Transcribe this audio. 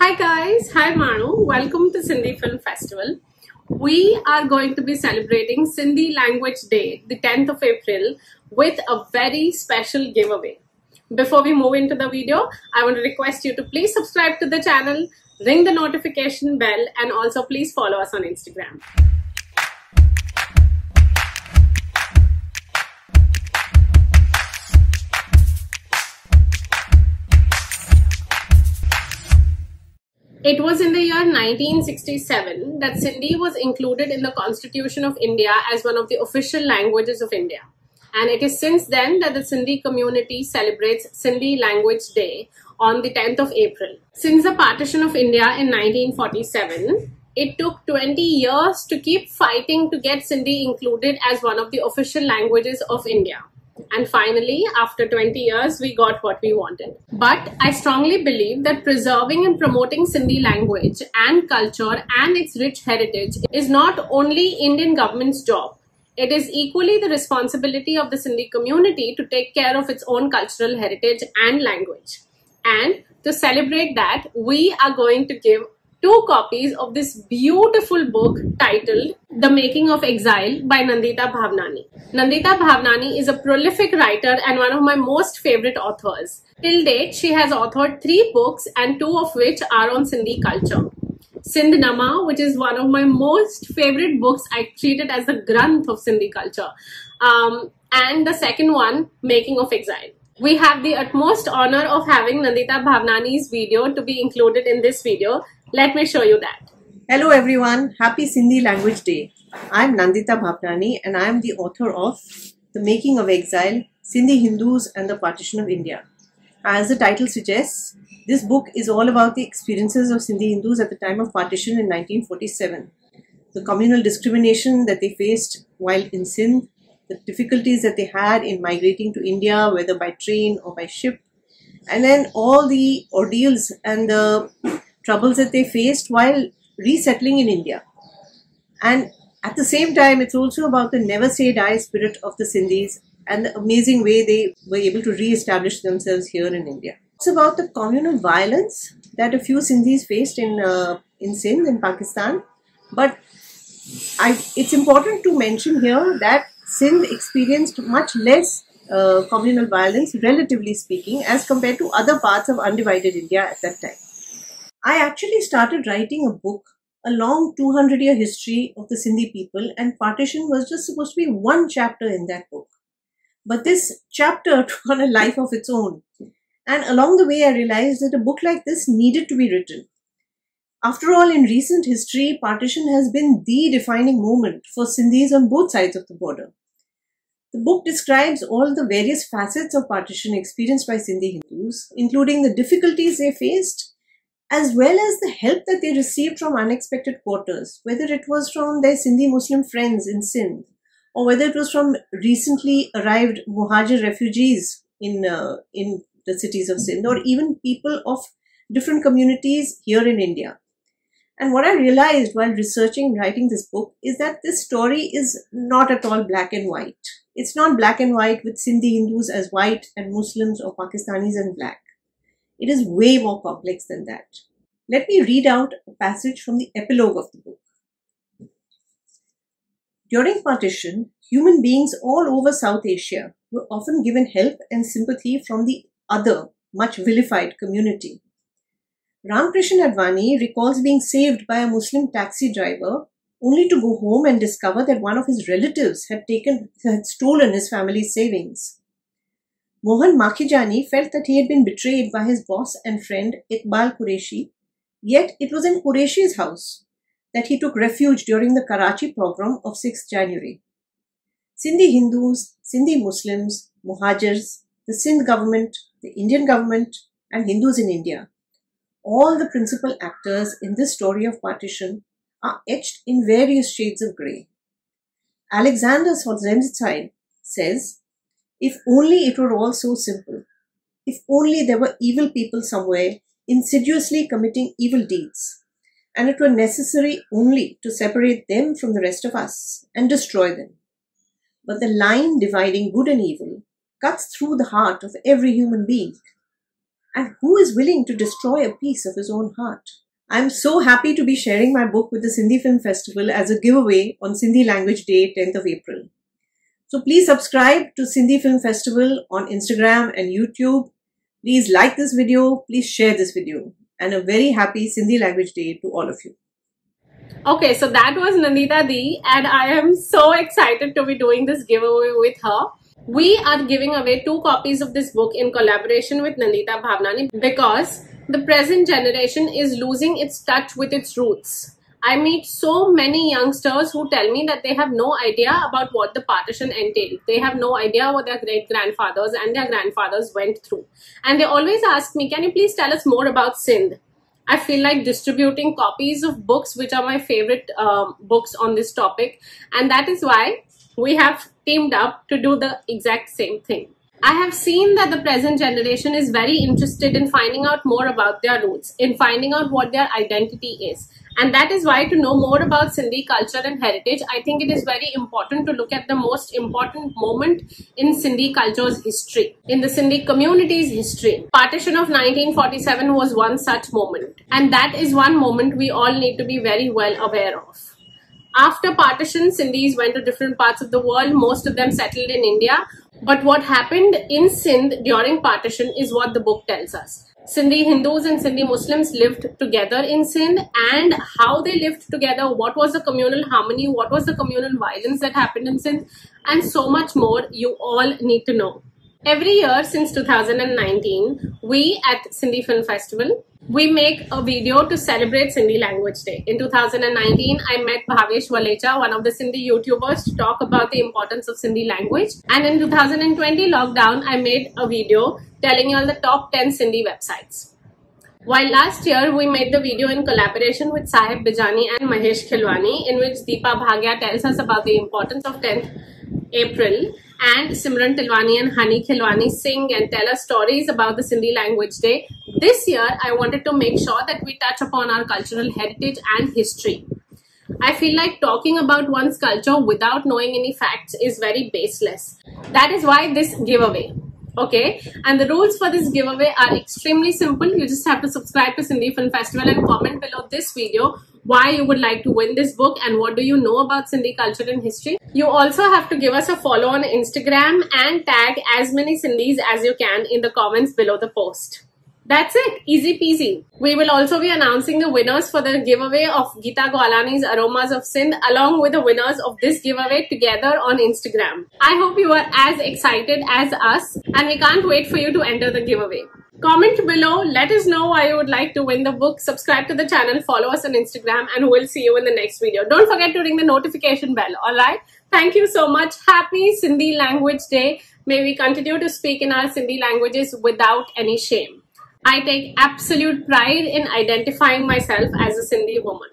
Hi guys, hi Manu, welcome to Sindhi Film Festival. We are going to be celebrating Sindhi Language Day, the 10th of April, with a very special giveaway. Before we move into the video, I want to request you to please subscribe to the channel, ring the notification bell, and also please follow us on Instagram. It was in the year 1967 that Sindhi was included in the Constitution of India as one of the official languages of India. And it is since then that the Sindhi community celebrates Sindhi Language Day on the 10th of April. Since the partition of India in 1947, it took 20 years to keep fighting to get Sindhi included as one of the official languages of India. And finally, after 20 years, we got what we wanted. But I strongly believe that preserving and promoting Sindhi language and culture and its rich heritage is not only Indian government's job. It is equally the responsibility of the Sindhi community to take care of its own cultural heritage and language. And to celebrate that, we are going to give 2 copies of this beautiful book titled The Making of Exile by Nandita Bhavnani. Nandita Bhavnani is a prolific writer and one of my most favorite authors. Till date, she has authored 3 books and 2 of which are on Sindhi culture. Sindh Nama, which is one of my most favorite books, I treat it as the Granth of Sindhi culture. And the second one, Making of Exile. We have the utmost honor of having Nandita Bhavnani's video to be included in this video. Let me show you that. Hello everyone, happy Sindhi Language Day. I am Nandita Bhavnani and I am the author of The Making of Exile, Sindhi Hindus and the Partition of India. As the title suggests, this book is all about the experiences of Sindhi Hindus at the time of partition in 1947. The communal discrimination that they faced while in Sindh, the difficulties that they had in migrating to India, whether by train or by ship, and then all the ordeals and the troubles that they faced while resettling in India. And at the same time, it's also about the never say die spirit of the Sindhis and the amazing way they were able to re-establish themselves here in India. It's about the communal violence that a few Sindhis faced in Sindh, in Pakistan. But it's important to mention here that Sindh experienced much less communal violence, relatively speaking, as compared to other parts of undivided India at that time. I actually started writing a book, a long 200-year history of the Sindhi people, and partition was just supposed to be one chapter in that book. But this chapter took on a life of its own. And along the way, I realized that a book like this needed to be written. After all, in recent history, partition has been the defining moment for Sindhis on both sides of the border. The book describes all the various facets of partition experienced by Sindhi Hindus, including the difficulties they faced, as well as the help that they received from unexpected quarters, whether it was from their Sindhi Muslim friends in Sindh, or whether it was from recently arrived Muhajir refugees in the cities of Sindh, or even people of different communities here in India. And what I realized while researching and writing this book is that this story is not at all black and white. It's not black and white with Sindhi Hindus as white and Muslims or Pakistanis as black. It is way more complex than that. Let me read out a passage from the epilogue of the book. During partition, human beings all over South Asia were often given help and sympathy from the other, much vilified community. Ramkrishan Advani recalls being saved by a Muslim taxi driver only to go home and discover that one of his relatives had stolen his family's savings. Mohan Makhijani felt that he had been betrayed by his boss and friend Iqbal Qureshi, yet it was in Qureshi's house that he took refuge during the Karachi pogrom of 6th January. Sindhi Hindus, Sindhi Muslims, Muhajirs, the Sindh government, the Indian government, and Hindus in India, all the principal actors in this story of partition, are etched in various shades of grey. Alexander Solzhenitsyn says, "If only it were all so simple. If only there were evil people somewhere insidiously committing evil deeds, and it were necessary only to separate them from the rest of us and destroy them. But the line dividing good and evil cuts through the heart of every human being. And who is willing to destroy a piece of his own heart? I'm so happy to be sharing my book with the Sindhi Film Festival as a giveaway on Sindhi Language Day, 10th of April. So please subscribe to Sindhi Film Festival on Instagram and YouTube. Please like this video, please share this video, and a very happy Sindhi Language Day to all of you. Okay, so that was Nandita Di, and I am so excited to be doing this giveaway with her. We are giving away 2 copies of this book in collaboration with Nandita Bhavnani because the present generation is losing its touch with its roots. I meet so many youngsters who tell me that they have no idea about what the partition entailed. They have no idea what their great-grandfathers and their grandfathers went through. And they always ask me, can you please tell us more about Sindh? I feel like distributing copies of books which are my favorite books on this topic. And that is why we have teamed up to do the exact same thing. I have seen that the present generation is very interested in finding out more about their roots, in finding out what their identity is. And that is why, to know more about Sindhi culture and heritage, I think it is very important to look at the most important moment in Sindhi culture's history, in the Sindhi community's history. Partition of 1947 was one such moment. And that is one moment we all need to be very well aware of. After partition, Sindhis went to different parts of the world. Most of them settled in India. But what happened in Sindh during partition is what the book tells us. Sindhi Hindus and Sindhi Muslims lived together in Sindh, and how they lived together, what was the communal harmony, what was the communal violence that happened in Sindh, and so much more you all need to know. Every year since 2019, we at Sindhi Film Festival, we make a video to celebrate Sindhi Language Day. In 2019, I met Bhavesh Walecha, one of the Sindhi YouTubers, to talk about the importance of Sindhi language. And in 2020 lockdown, I made a video telling you all the top 10 Sindhi websites. While last year, we made the video in collaboration with Sahib Bijani and Mahesh Khilwani, in which Deepa Bhagia tells us about the importance of 10th April, and Simran Tilwani and Hani Khilwani sing and tell us stories about the Sindhi Language Day. This year, I wanted to make sure that we touch upon our cultural heritage and history. I feel like talking about one's culture without knowing any facts is very baseless. That is why this giveaway. Okay, and the rules for this giveaway are extremely simple. You just have to subscribe to Sindhi Film Festival and comment below this video why you would like to win this book and what do you know about Sindhi culture and history. You also have to give us a follow on Instagram and tag as many Sindhis as you can in the comments below the post. That's it. Easy peasy. We will also be announcing the winners for the giveaway of Geeta Gwalani's Aromas of Sindh along with the winners of this giveaway together on Instagram. I hope you are as excited as us and we can't wait for you to enter the giveaway. Comment below, let us know why you would like to win the book, subscribe to the channel, follow us on Instagram, and we'll see you in the next video. Don't forget to ring the notification bell, alright? Thank you so much. Happy Sindhi Language Day. May we continue to speak in our Sindhi languages without any shame. I take absolute pride in identifying myself as a Sindhi woman.